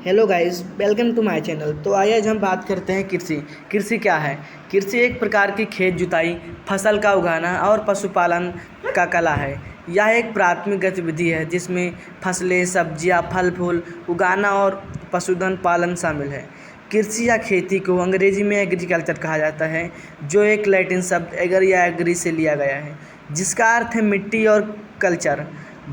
Hello guys, welcome to my channel. तो आइए आज हम बात करते हैं कृषि। कृषि क्या है? कृषि एक प्रकार की खेत जुताई, फसल का उगाना और पशुपालन का कला है। यह एक प्राथमिक गतिविधि है जिसमें फसलें, सब्जियां, फल फूल उगाना और पशुधन पालन शामिल है। कृषि या खेती को अंग्रेजी में एग्रीकल्चर कहा जाता है, जो एक लैटिन शब्द एगर या एग्री से लिया गया है, जिसका अर्थ है मिट्टी और कल्चर।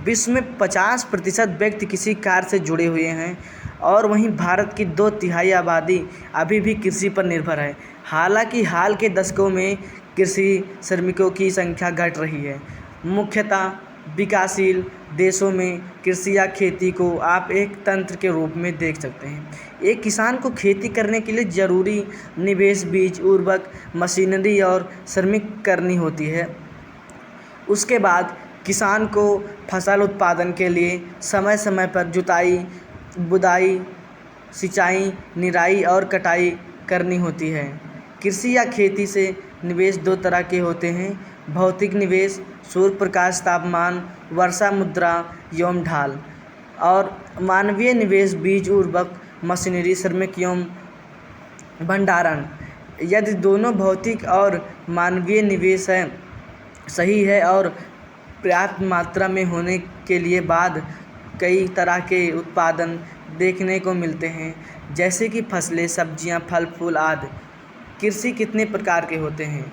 विश्व में 50% व्यक्ति किसी कार्य से जुड़े हुए हैं और वहीं भारत की 2/3 आबादी अभी भी कृषि पर निर्भर है। हालांकि हाल के दशकों में कृषि श्रमिकों की संख्या घट रही है। मुख्यतः विकासशील देशों में कृषि या खेती को आप एक तंत्र के रूप में देख सकते हैं। एक किसान को खेती करने के लिए ज़रूरी निवेश, बीज, उर्वरक, मशीनरी और श्रमिक करनी होती है। उसके बाद किसान को फसल उत्पादन के लिए समय समय पर जुताई, बुदाई, सिंचाई, निराई और कटाई करनी होती है। कृषि या खेती से निवेश दो तरह के होते हैं: भौतिक निवेश, सूर्य प्रकाश, तापमान, वर्षा, मुद्रा एवं ढाल; और मानवीय निवेश, बीज, उर्वरक, मशीनरी, श्रमिक एवं भंडारण। यदि दोनों भौतिक और मानवीय निवेश सही है और पर्याप्त मात्रा में होने के लिए बाद कई तरह के उत्पादन देखने को मिलते हैं, जैसे कि फसलें, सब्जियां, फल फूल आदि। कृषि कितने प्रकार के होते हैं?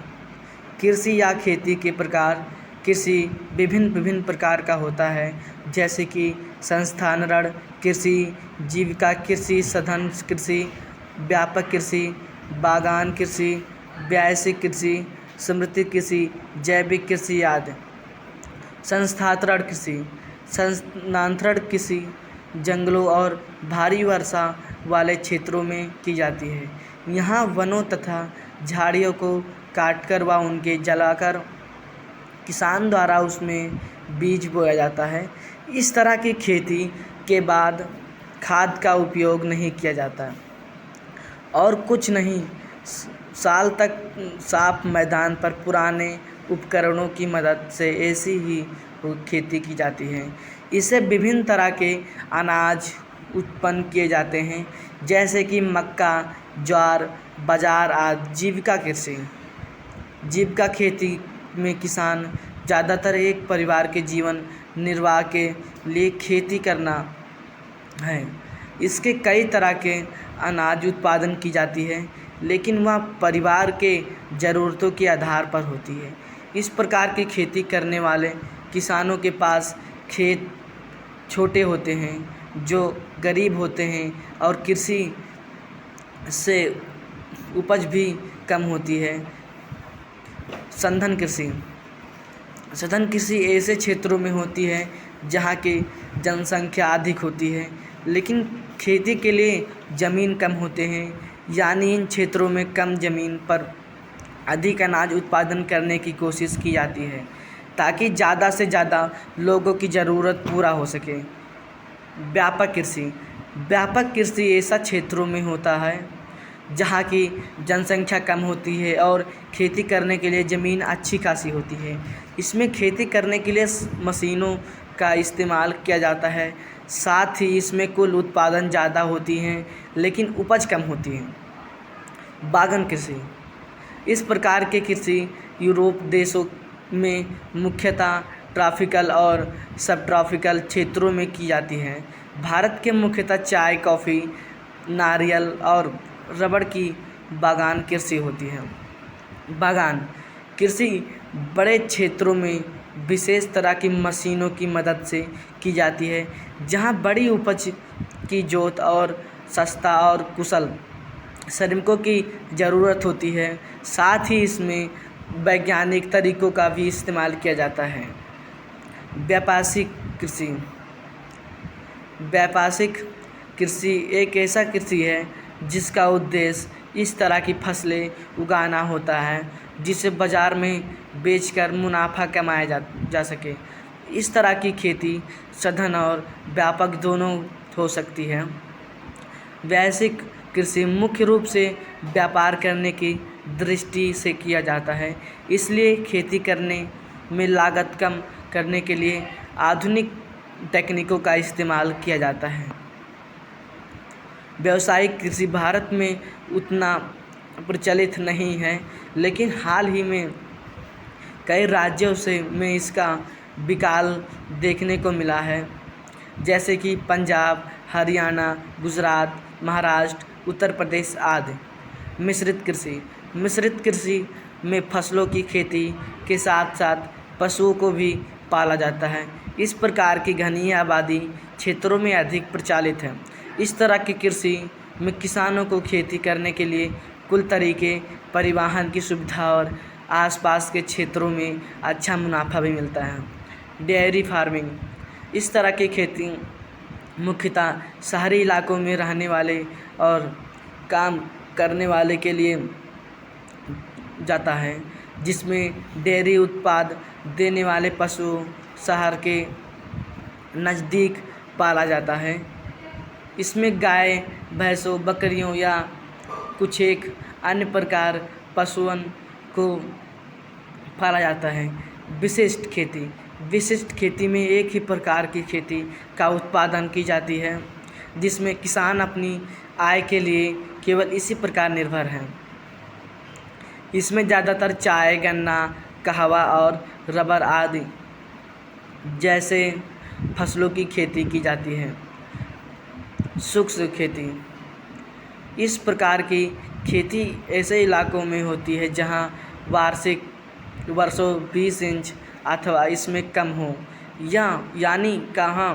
कृषि या खेती के प्रकार। कृषि विभिन्न प्रकार का होता है, जैसे कि संस्थानरण कृषि, जीविका कृषि, सघन कृषि, व्यापक कृषि, बागान कृषि, व्यावसायिक कृषि, समृद्धि कृषि, जैविक कृषि आदि। संस्थानरण कृषि। स्थानांतरण कृषि जंगलों और भारी वर्षा वाले क्षेत्रों में की जाती है। यहाँ वनों तथा झाड़ियों को काटकर व उनके जलाकर किसान द्वारा उसमें बीज बोया जाता है। इस तरह की खेती के बाद खाद का उपयोग नहीं किया जाता और कुछ नहीं साल तक साफ मैदान पर पुराने उपकरणों की मदद से ऐसी ही खेती की जाती है। इससे विभिन्न तरह के अनाज उत्पन्न किए जाते हैं, जैसे कि मक्का, ज्वार, बाजरा आदि। जीविका कृषि। जीविका खेती में किसान ज़्यादातर एक परिवार के जीवन निर्वाह के लिए खेती करना है। इसके कई तरह के अनाज उत्पादन की जाती है, लेकिन वह परिवार के ज़रूरतों के आधार पर होती है। इस प्रकार की खेती करने वाले किसानों के पास खेत छोटे होते हैं, जो गरीब होते हैं, और कृषि से उपज भी कम होती है। सघन कृषि। सघन कृषि ऐसे क्षेत्रों में होती है जहाँ की जनसंख्या अधिक होती है, लेकिन खेती के लिए ज़मीन कम होते हैं। यानी इन क्षेत्रों में कम ज़मीन पर अधिक अनाज उत्पादन करने की कोशिश की जाती है, ताकि ज़्यादा से ज़्यादा लोगों की ज़रूरत पूरा हो सके। व्यापक कृषि। व्यापक कृषि ऐसा क्षेत्रों में होता है जहाँ की जनसंख्या कम होती है और खेती करने के लिए ज़मीन अच्छी खासी होती है। इसमें खेती करने के लिए मशीनों का इस्तेमाल किया जाता है, साथ ही इसमें कुल उत्पादन ज़्यादा होती हैं, लेकिन उपज कम होती है। बागान कृषि। इस प्रकार के कृषि यूरोप देशों में मुख्यतः ट्रॉपिकल और सब ट्रॉपिकल क्षेत्रों में की जाती है। भारत के मुख्यतः चाय, कॉफ़ी, नारियल और रबड़ की बागान कृषि होती है। बागान कृषि बड़े क्षेत्रों में विशेष तरह की मशीनों की मदद से की जाती है, जहां बड़ी उपज की जोत और सस्ता और कुशल श्रमिकों की ज़रूरत होती है। साथ ही इसमें वैज्ञानिक तरीकों का भी इस्तेमाल किया जाता है। व्यावसायिक कृषि। व्यावसायिक कृषि एक ऐसा कृषि है जिसका उद्देश्य इस तरह की फसलें उगाना होता है जिसे बाज़ार में बेचकर मुनाफा कमाया जा सके। इस तरह की खेती सघन और व्यापक दोनों हो सकती है। व्यावसायिक कृषि मुख्य रूप से व्यापार करने की दृष्टि से किया जाता है, इसलिए खेती करने में लागत कम करने के लिए आधुनिक तकनीकों का इस्तेमाल किया जाता है। व्यावसायिक कृषि भारत में उतना प्रचलित नहीं है, लेकिन हाल ही में कई राज्यों में इसका विकास देखने को मिला है, जैसे कि पंजाब, हरियाणा, गुजरात, महाराष्ट्र, उत्तर प्रदेश आदि। मिश्रित कृषि में फसलों की खेती के साथ साथ पशुओं को भी पाला जाता है। इस प्रकार की घनी आबादी क्षेत्रों में अधिक प्रचलित है। इस तरह की कृषि में किसानों को खेती करने के लिए कुल तरीके, परिवहन की सुविधा और आसपास के क्षेत्रों में अच्छा मुनाफा भी मिलता है। डेयरी फार्मिंग, इस तरह की खेती मुख्यतः शहरी इलाकों में रहने वाले और काम करने वाले के लिए जाता है, जिसमें डेयरी उत्पाद देने वाले पशु शहर के नज़दीक पाला जाता है। इसमें गाय, भैंसों, बकरियों या कुछ एक अन्य प्रकार पशुओं को पाला जाता है। विशिष्ट खेती में एक ही प्रकार की खेती का उत्पादन की जाती है, जिसमें किसान अपनी आय के लिए केवल इसी प्रकार निर्भर हैं। इसमें ज़्यादातर चाय, गन्ना, कहवा और रबर आदि जैसे फसलों की खेती की जाती है। शुष्क खेती, इस प्रकार की खेती ऐसे इलाकों में होती है जहां वार्षिक वर्षों 20 इंच अथवा इसमें कम हो, यानी कहाँ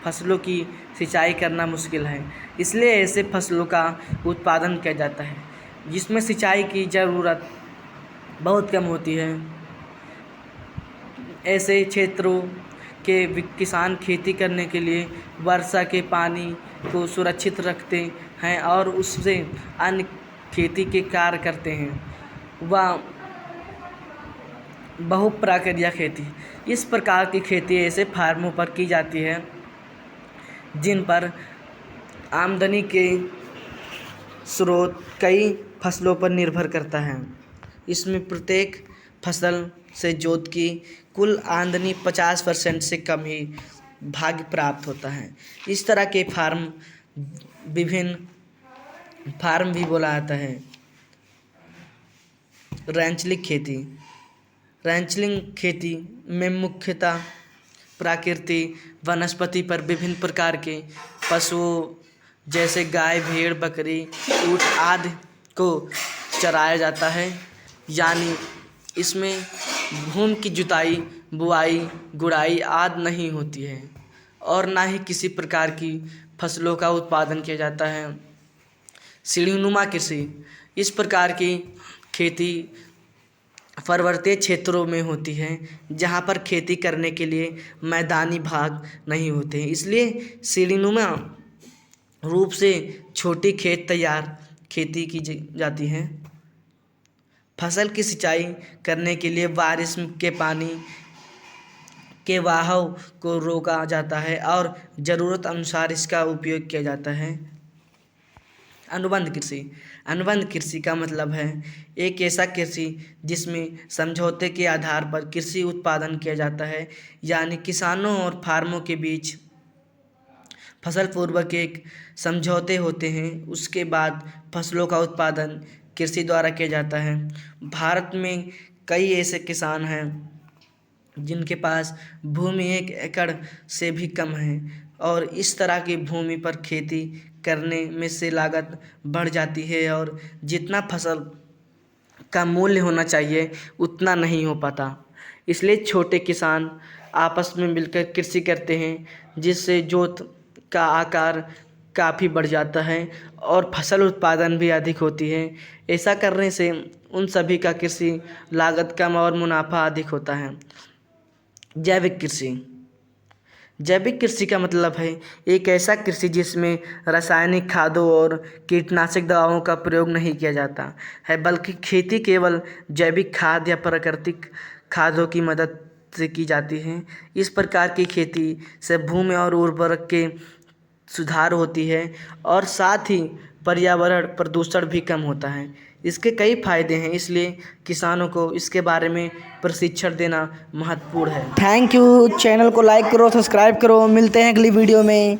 फसलों की सिंचाई करना मुश्किल है, इसलिए ऐसे फसलों का उत्पादन किया जाता है जिसमें सिंचाई की ज़रूरत बहुत कम होती है। ऐसे क्षेत्रों के किसान खेती करने के लिए वर्षा के पानी को सुरक्षित रखते हैं और उससे अन्य खेती के कार्य करते हैं। वह बहुप्रक्रिया खेती, इस प्रकार की खेती ऐसे फार्मों पर की जाती है जिन पर आमदनी के स्रोत कई फसलों पर निर्भर करता है। इसमें प्रत्येक फसल से जोत की कुल आमदनी 50% से कम ही भाग प्राप्त होता है। इस तरह के विभिन्न फार्म भी बोला जाता है। रैंचलिंग खेती में मुख्यतः प्राकृतिक वनस्पति पर विभिन्न प्रकार के पशुओं जैसे गाय, भेड़, बकरी, ऊँट आदि को चराया जाता है, यानी इसमें भूमि की जुताई, बुआई, गुड़ाई आदि नहीं होती है और ना ही किसी प्रकार की फसलों का उत्पादन किया जाता है। सीढ़ीनुमा कृषि, इस प्रकार की खेती पर्वतीय क्षेत्रों में होती है जहाँ पर खेती करने के लिए मैदानी भाग नहीं होते हैं, इसलिए सीढ़ीनुमा रूप से छोटी खेती की जाती है। फसल की सिंचाई करने के लिए बारिश के पानी के बहाव को रोका जाता है और ज़रूरत अनुसार इसका उपयोग किया जाता है। अनुबंध कृषि का मतलब है एक ऐसा कृषि जिसमें समझौते के आधार पर कृषि उत्पादन किया जाता है, यानी किसानों और फार्मों के बीच फसल पूर्वक एक समझौते होते हैं, उसके बाद फसलों का उत्पादन कृषि द्वारा किया जाता है। भारत में कई ऐसे किसान हैं जिनके पास भूमि 1 एकड़ से भी कम है और इस तरह की भूमि पर खेती करने में से लागत बढ़ जाती है और जितना फसल का मूल्य होना चाहिए उतना नहीं हो पाता। इसलिए छोटे किसान आपस में मिलकर कृषि करते हैं, जिससे जोत का आकार काफ़ी बढ़ जाता है और फसल उत्पादन भी अधिक होती है। ऐसा करने से उन सभी का कृषि लागत कम और मुनाफा अधिक होता है। जैविक कृषि का मतलब है एक ऐसा कृषि जिसमें रासायनिक खादों और कीटनाशक दवाओं का प्रयोग नहीं किया जाता है, बल्कि खेती केवल जैविक खाद या प्राकृतिक खादों की मदद से की जाती है। इस प्रकार की खेती से भूमि और उर्वरक के सुधार होती है और साथ ही पर्यावरण प्रदूषण भी कम होता है। इसके कई फायदे हैं, इसलिए किसानों को इसके बारे में प्रशिक्षण देना महत्वपूर्ण है। Thank you. चैनल को लाइक करो, सब्सक्राइब करो। मिलते हैं अगली वीडियो में।